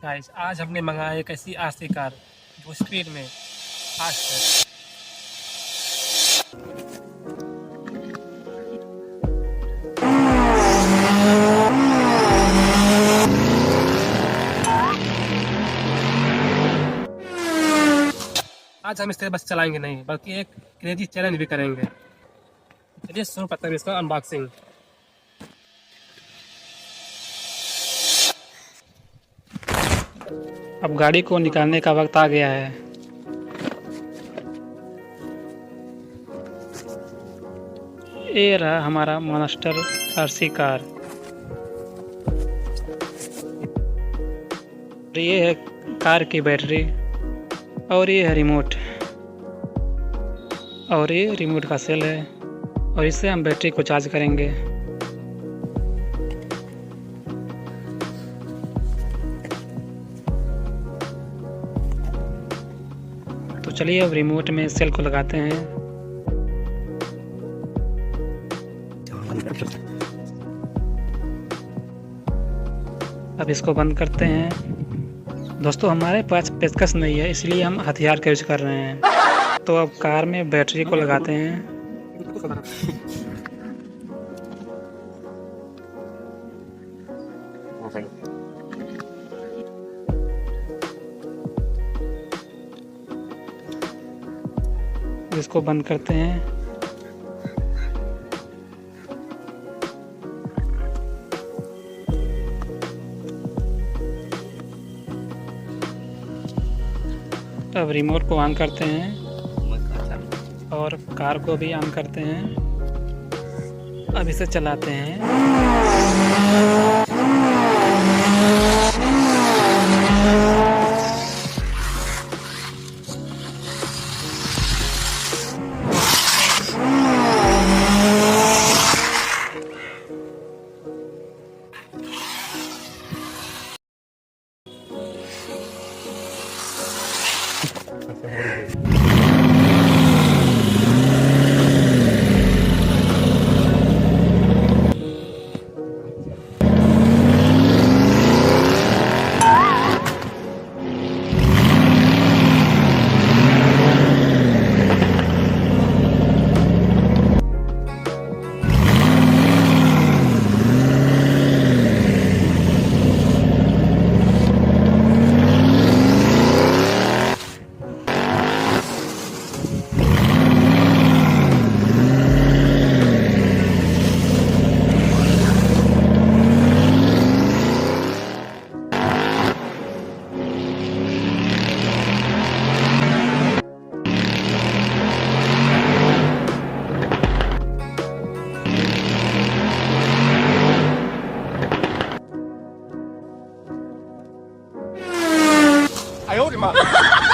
Guys आज हमने मंगाया एक ऐसी आरसी कार जो स्पीड में फास्ट है। आज हम इससे बस चलाएंगे नहीं बल्कि एक क्रेजी चैलेंज भी करेंगे। चलिए शुरू करते हैं इसका अनबॉक्सिंग। अब गाड़ी को निकालने का वक्त आ गया है। ये रहा हमारा मॉन्स्टर आरसी कार। ये है कार की बैटरी और ये है रिमोट, और ये रिमोट का सेल है और इससे हम बैटरी को चार्ज करेंगे। तो चलिए अब रिमोट में सेल को लगाते हैं। अब इसको बंद करते हैं। दोस्तों हमारे पास पेचकस नहीं है इसलिए हम हथियार का यूज कर रहे हैं। तो अब कार में बैटरी को लगाते हैं। इसको बंद करते हैं। अब रिमोट को ऑन करते हैं और कार को भी ऑन करते हैं। अब इसे चलाते हैं। I owed him up.